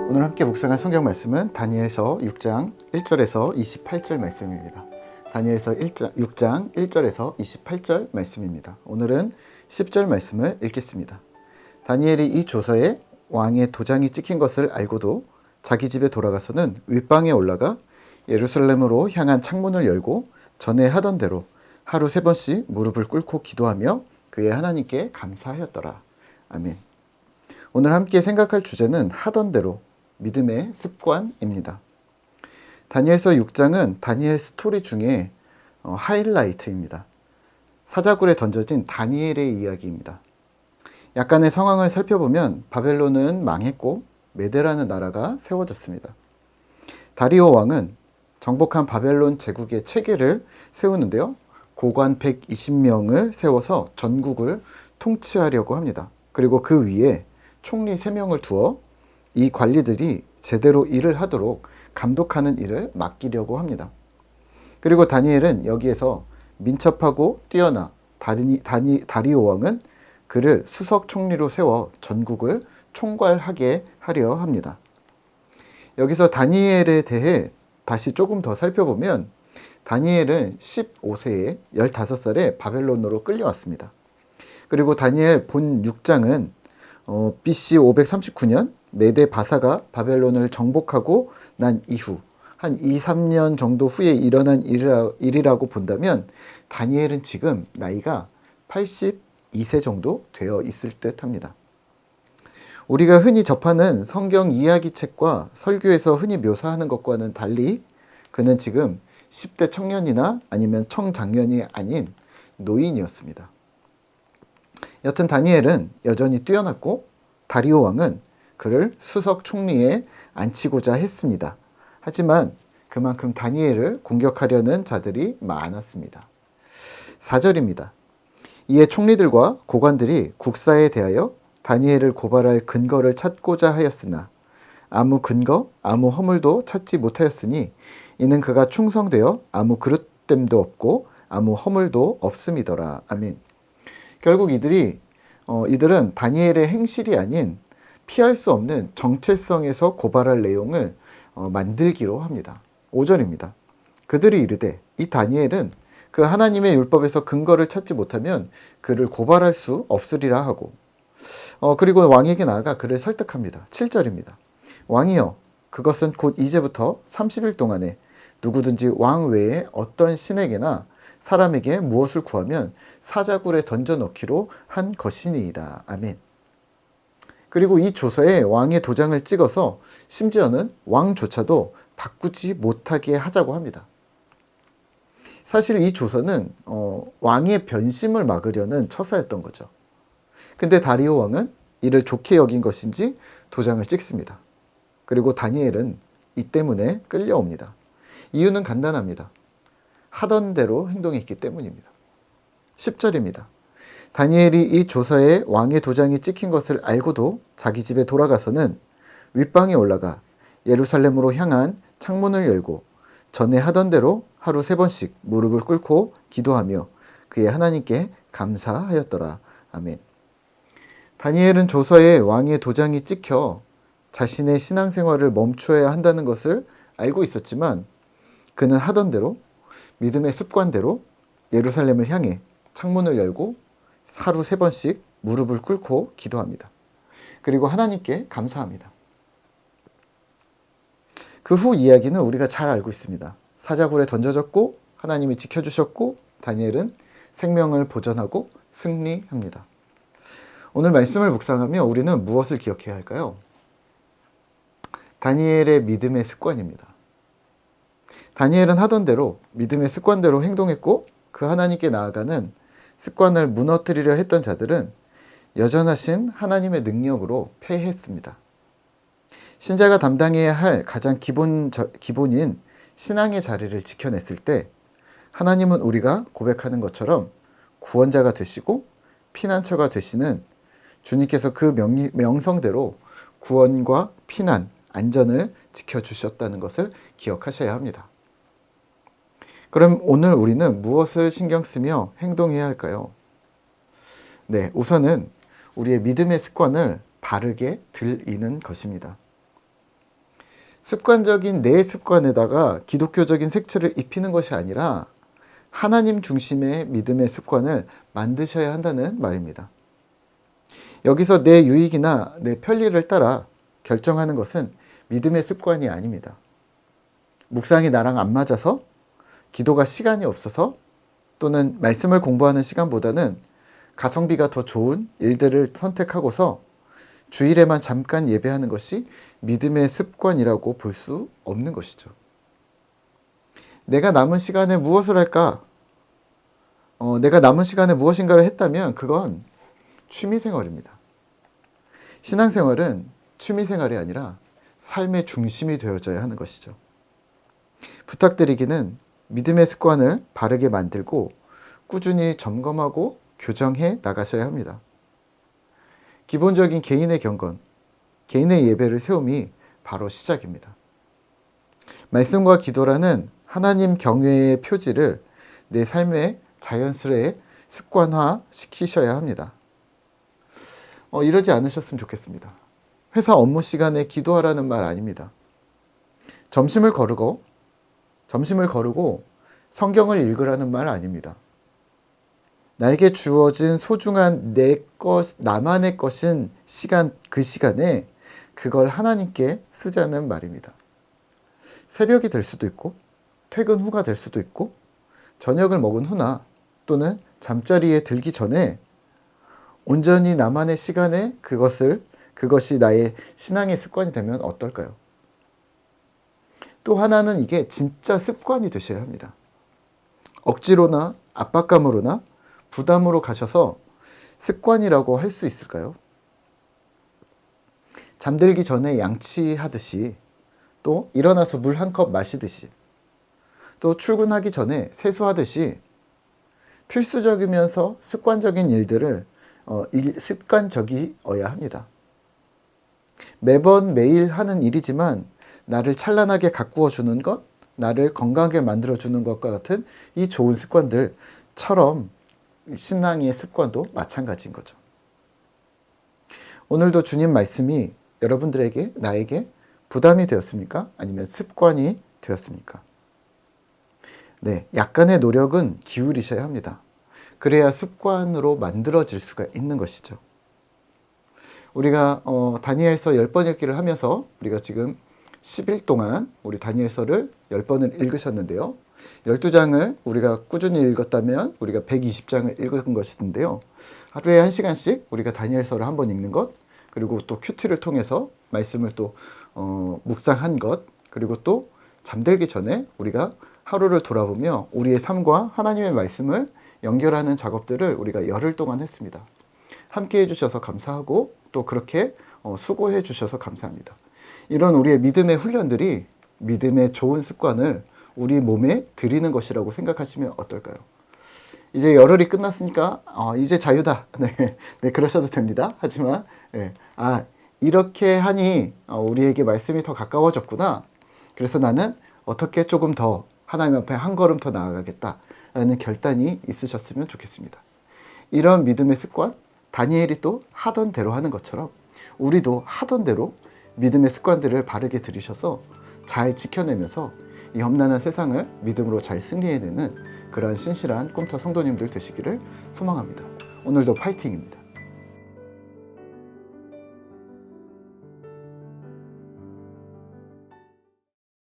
오늘 함께 묵상할 성경 말씀은 다니엘서 6장 1절에서 28절 말씀입니다. 다니엘서 6장 1절에서 28절 말씀입니다. 오늘은 10절 말씀을 읽겠습니다. 다니엘이 이 조서에 왕의 도장이 찍힌 것을 알고도 자기 집에 돌아가서는 윗방에 올라가 예루살렘으로 향한 창문을 열고 전에 하던 대로 하루 3번씩 무릎을 꿇고 기도하며 그의 하나님께 감사하였더라. 아멘. 오늘 함께 생각할 주제는 하던 대로 믿음의 습관입니다. 다니엘서 6장은 다니엘 스토리 중에 하이라이트입니다. 사자굴에 던져진 다니엘의 이야기입니다. 약간의 상황을 살펴보면 바벨론은 망했고 메데라는 나라가 세워졌습니다. 다리오 왕은 정복한 바벨론 제국의 체계를 세우는데요. 고관 120명을 세워서 전국을 통치하려고 합니다. 그리고 그 위에 총리 3명을 두어 이 관리들이 제대로 일을 하도록 감독하는 일을 맡기려고 합니다. 그리고 다니엘은 여기에서 민첩하고 뛰어나 다리오 왕은 그를 수석 총리로 세워 전국을 총괄하게 하려 합니다. 여기서 다니엘에 대해 다시 조금 더 살펴보면 다니엘은 15세에 15살에 바벨론으로 끌려왔습니다. 그리고 다니엘 본 6장은 BC 539년 메데 바사가 바벨론을 정복하고 난 이후 한 2-3년 정도 후에 일어난 일이라고 본다면 다니엘은 지금 나이가 82세 정도 되어 있을 듯 합니다. 우리가 흔히 접하는 성경 이야기책과 설교에서 흔히 묘사하는 것과는 달리 그는 지금 10대 청년이나 아니면 청장년이 아닌 노인이었습니다. 여튼 다니엘은 여전히 뛰어났고 다리오 왕은 그를 수석 총리에 앉히고자 했습니다. 하지만 그만큼 다니엘을 공격하려는 자들이 많았습니다. 4절입니다. 이에 총리들과 고관들이 국사에 대하여 다니엘을 고발할 근거를 찾고자 하였으나 아무 근거, 아무 허물도 찾지 못하였으니 이는 그가 충성되어 아무 그릇됨도 없고 아무 허물도 없음이더라. 아멘. 결국 이들은 다니엘의 행실이 아닌 피할 수 없는 정체성에서 고발할 내용을 만들기로 합니다. 5절입니다. 그들이 이르되 이 다니엘은 그 하나님의 율법에서 근거를 찾지 못하면 그를 고발할 수 없으리라 하고 그리고 왕에게 나아가 그를 설득합니다. 7절입니다. 왕이여 그것은 곧 이제부터 30일 동안에 누구든지 왕 외에 어떤 신에게나 사람에게 무엇을 구하면 사자굴에 던져 넣기로 한 것이니이다. 아멘. 그리고 이 조서에 왕의 도장을 찍어서 심지어는 왕조차도 바꾸지 못하게 하자고 합니다. 사실 이 조서는 왕의 변심을 막으려는 처사였던 거죠. 근데 다리오 왕은 이를 좋게 여긴 것인지 도장을 찍습니다. 그리고 다니엘은 이 때문에 끌려옵니다. 이유는 간단합니다. 하던 대로 행동했기 때문입니다. 10절입니다. 다니엘이 이 조서에 왕의 도장이 찍힌 것을 알고도 자기 집에 돌아가서는 윗방에 올라가 예루살렘으로 향한 창문을 열고 전에 하던 대로 하루 3번씩 무릎을 꿇고 기도하며 그의 하나님께 감사하였더라. 아멘. 다니엘은 조서에 왕의 도장이 찍혀 자신의 신앙생활을 멈춰야 한다는 것을 알고 있었지만 그는 하던 대로 믿음의 습관대로 예루살렘을 향해 창문을 열고 하루 3번씩 무릎을 꿇고 기도합니다. 그리고 하나님께 감사합니다. 그 후 이야기는 우리가 잘 알고 있습니다. 사자굴에 던져졌고 하나님이 지켜주셨고 다니엘은 생명을 보전하고 승리합니다. 오늘 말씀을 묵상하며 우리는 무엇을 기억해야 할까요? 다니엘의 믿음의 습관입니다. 다니엘은 하던 대로 믿음의 습관대로 행동했고 그 하나님께 나아가는 습관을 무너뜨리려 했던 자들은 여전하신 하나님의 능력으로 패했습니다. 신자가 담당해야 할 가장 기본인 신앙의 자리를 지켜냈을 때 하나님은 우리가 고백하는 것처럼 구원자가 되시고 피난처가 되시는 주님께서 그 명성대로 구원과 피난, 안전을 지켜주셨다는 것을 기억하셔야 합니다. 그럼 오늘 우리는 무엇을 신경 쓰며 행동해야 할까요? 네, 우선은 우리의 믿음의 습관을 바르게 들이는 것입니다. 습관적인 내 습관에다가 기독교적인 색채를 입히는 것이 아니라 하나님 중심의 믿음의 습관을 만드셔야 한다는 말입니다. 여기서 내 유익이나 내 편리를 따라 결정하는 것은 믿음의 습관이 아닙니다. 묵상이 나랑 안 맞아서, 기도가 시간이 없어서, 또는 말씀을 공부하는 시간보다는 가성비가 더 좋은 일들을 선택하고서 주일에만 잠깐 예배하는 것이 믿음의 습관이라고 볼 수 없는 것이죠. 내가 남은 시간에 무엇을 할까? 내가 남은 시간에 무엇인가를 했다면 그건 취미생활입니다. 신앙생활은 취미생활이 아니라 삶의 중심이 되어져야 하는 것이죠. 부탁드리기는 믿음의 습관을 바르게 만들고 꾸준히 점검하고 교정해 나가셔야 합니다. 기본적인 개인의 경건, 개인의 예배를 세움이 바로 시작입니다. 말씀과 기도라는 하나님 경외의 표지를 내 삶에 자연스레 습관화 시키셔야 합니다. 이러지 않으셨으면 좋겠습니다. 회사 업무 시간에 기도하라는 말 아닙니다. 점심을 거르고 성경을 읽으라는 말 아닙니다. 나에게 주어진 소중한 나만의 것인 시간, 그 시간에 그걸 하나님께 쓰자는 말입니다. 새벽이 될 수도 있고, 퇴근 후가 될 수도 있고, 저녁을 먹은 후나 또는 잠자리에 들기 전에 온전히 나만의 시간에 그것이 나의 신앙의 습관이 되면 어떨까요? 또 하나는 이게 진짜 습관이 되셔야 합니다. 억지로나 압박감으로나 부담으로 가셔서 습관이라고 할 수 있을까요? 잠들기 전에 양치하듯이, 또 일어나서 물 한 컵 마시듯이, 또 출근하기 전에 세수하듯이 필수적이면서 습관적인 일들을 습관적이어야 합니다. 매일 하는 일이지만 나를 찬란하게 가꾸어 주는 것, 나를 건강하게 만들어 주는 것과 같은 이 좋은 습관들처럼 신앙의 습관도 마찬가지인 거죠. 오늘도 주님 말씀이 여러분들에게, 나에게 부담이 되었습니까? 아니면 습관이 되었습니까? 네, 약간의 노력은 기울이셔야 합니다. 그래야 습관으로 만들어질 수가 있는 것이죠. 우리가 다니엘서 10번 읽기를 하면서 우리가 지금 10일 동안 우리 다니엘서를 10번을 읽으셨는데요. 12장을 우리가 꾸준히 읽었다면 우리가 120장을 읽은 것인데요. 하루에 1시간씩 우리가 다니엘서를 한번 읽는 것, 그리고 또 큐티를 통해서 말씀을 또 묵상한 것, 그리고 또 잠들기 전에 우리가 하루를 돌아보며 우리의 삶과 하나님의 말씀을 연결하는 작업들을 우리가 열흘 동안 했습니다. 함께 해주셔서 감사하고 또 그렇게 수고해 주셔서 감사합니다. 이런 우리의 믿음의 훈련들이 믿음의 좋은 습관을 우리 몸에 들이는 것이라고 생각하시면 어떨까요? 이제 열흘이 끝났으니까 이제 자유다. 네, 그러셔도 됩니다. 하지만 이렇게 하니 우리에게 말씀이 더 가까워졌구나. 그래서 나는 어떻게 조금 더 하나님 앞에 한 걸음 더 나아가겠다라는 결단이 있으셨으면 좋겠습니다. 이런 믿음의 습관, 다니엘이 또 하던 대로 하는 것처럼 우리도 하던 대로 믿음의 습관들을 바르게 들이셔서 잘 지켜내면서 이 험난한 세상을 믿음으로 잘 승리해내는 그러한 신실한 꿈터 성도님들 되시기를 소망합니다. 오늘도 파이팅입니다.